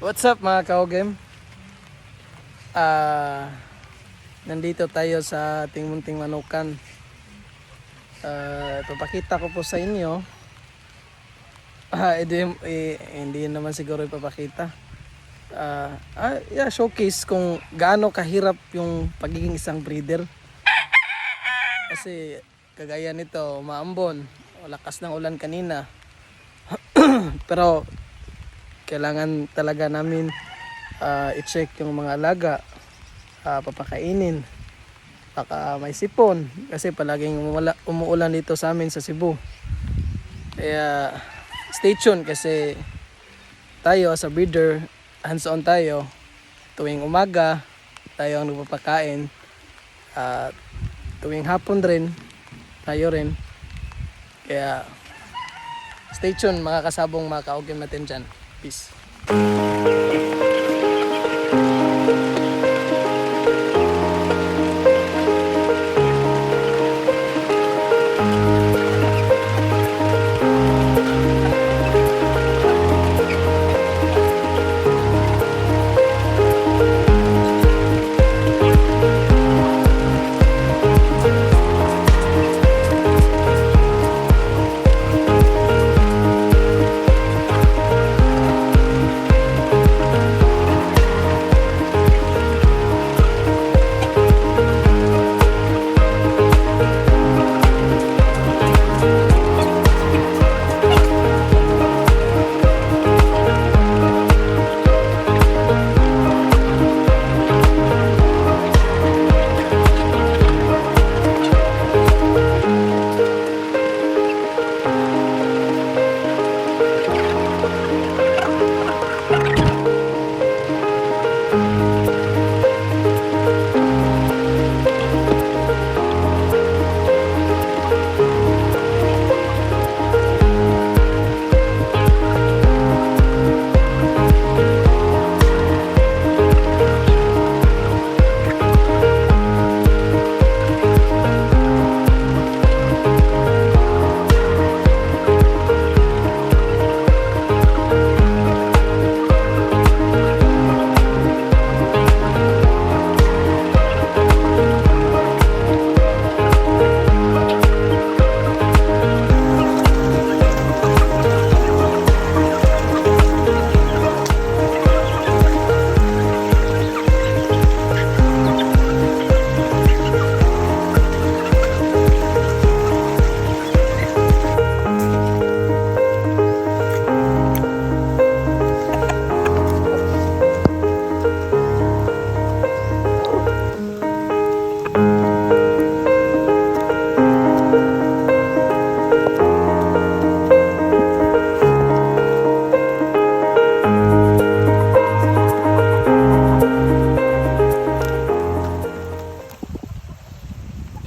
What's up mga kaogem? Nandito tayo sa ating munting manukan. Ipapakita ko po sa inyo. Hindi naman siguro ipapakita. Showcase kung gaano kahirap yung pagiging isang breeder. Kasi kagaya nito, maambon, lakas ng ulan kanina. Pero kailangan talaga namin i-check yung mga alaga, papakainin, baka may sipon kasi palaging umuulan dito sa amin sa Cebu. Kaya stay tuned kasi tayo sa breeder, hands-on tayo. Tuwing umaga tayo ang nagpapakain, tuwing hapon rin tayo rin. Kaya stay tuned mga kasabong, mga kaogem natin dyan. Peace.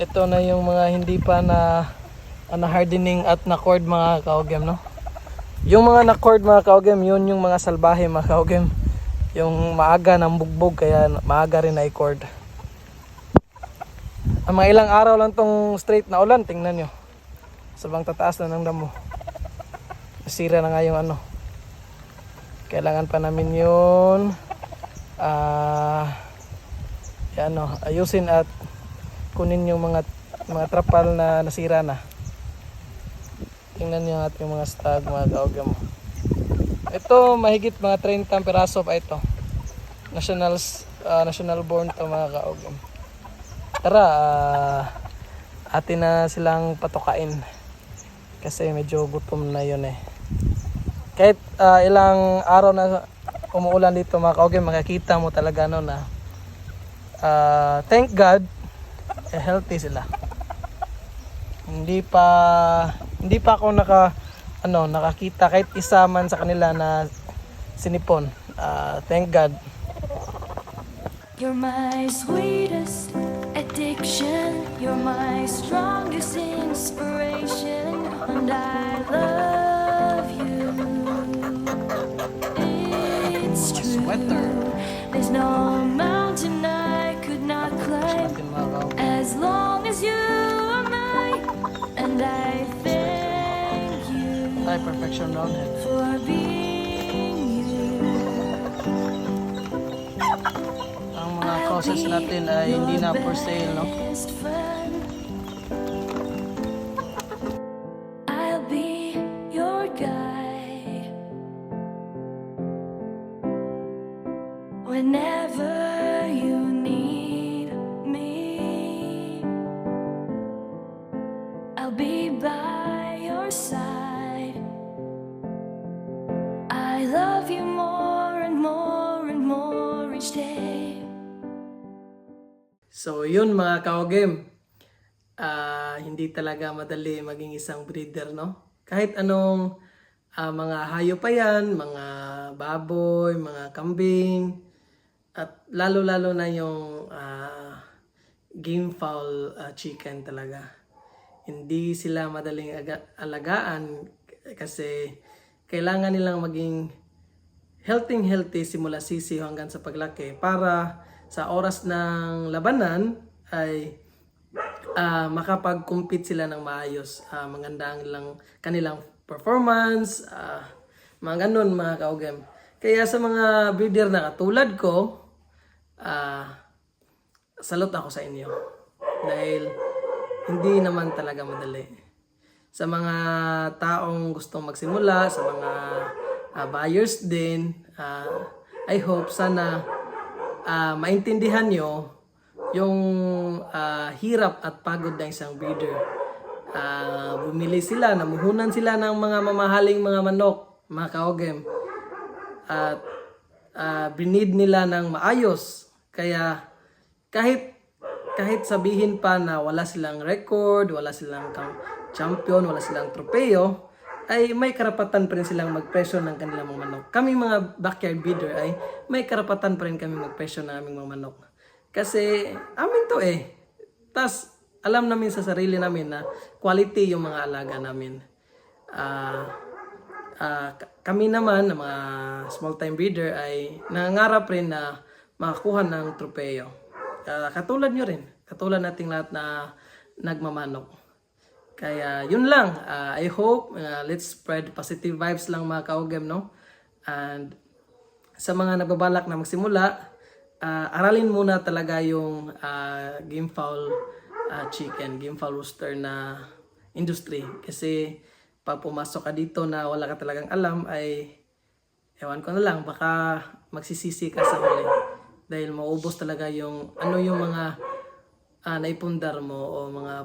Ito na yung mga hindi pa na hardening at na cord mga kaogem, no? Yung mga na cord mga kaogem, yun yung mga salbahe mga kaogem. Yung maaga ng bugbog kaya maaga rin na i-cord. Ang mga ilang araw lang tong straight na ulan, tingnan nyo. Sabang tataas na ng damo. Nasira na nga yung ano. Kailangan pa namin yun ayusin at kunin yung mga trapal na nasira na. Tingnan nyo ang ating mga stag mga kaogem. Ito mahigit mga 30 piraso pa ito. National born to mga kaogem. Tara, atin na silang patukain kasi medyo gutom na yun eh. Kahit ilang araw na umuulan dito mga kaogem, makikita mo talaga no na thank God healthy sila. Hindi pa ako nakakita kahit isa man sa kanila na sinipon. Thank God. You're my sweetest addiction, you're my strongest inspiration, and I love you. It's true. There's no mountain I could not climb as long as you are mine, and I thank you Perfection roundhead. for being you. boses natin ay hindi na for sale, no? best friend. I'll be your guy whenever you need me. I'll be by your side. I love you more and more and more each day. So yun mga kaogem, hindi talaga madali maging isang breeder, no? Kahit anong mga hayop pa yan, mga baboy, mga kambing, at lalo-lalo na yung game fowl chicken talaga. Hindi sila madaling alagaan kasi kailangan nilang maging healthy simula sisiyo hanggang sa paglaki para sa oras ng labanan ay makapag-compete sila ng maayos. Maganda ang kanilang performance, mga ganun mga kaugem. Kaya sa mga breeder na katulad ko, salute ako sa inyo. Dahil hindi naman talaga madali. Sa mga taong gustong magsimula, sa mga buyers din, I hope sana maintindihan nyo yung hirap at pagod ng isang breeder. Bumili sila, namuhunan sila ng mga mamahaling mga manok, mga kaogem. At binid nila ng maayos. Kaya kahit sabihin pa na wala silang record, wala silang champion, wala silang tropeo, ay may karapatan pa rin silang magpresyo ng kanilang mga manok. Kami mga backyard breeder ay may karapatan pa rin kami magpresyo ng aming mga manok. Kasi amin to eh. Tas alam namin sa sarili namin na quality yung mga alaga namin. Kami naman, na mga small time breeder, ay nangangarap rin na makakuha ng tropeo. Katulad nyo rin. Katulad nating lahat na nagmamanok. Kaya yun lang. I hope let's spread positive vibes lang mga kaugem, no? And sa mga nagbabalak na magsimula, aralin muna talaga yung game fowl chicken, game fowl rooster na industry. Kasi pag pumasok ka dito na wala ka talagang alam, ay ewan ko na lang, baka magsisisi ka sa huli. Dahil maubos talaga yung mga naipundar mo o mga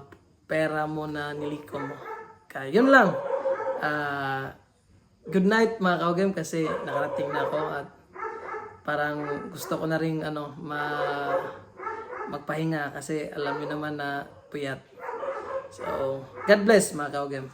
pera mo na niliko mo. Kaya yun lang. Good night mga kaugem kasi nakarating na ako at parang gusto ko na rin magpahinga kasi alam niyo naman na puyat. So, God bless mga kaugem.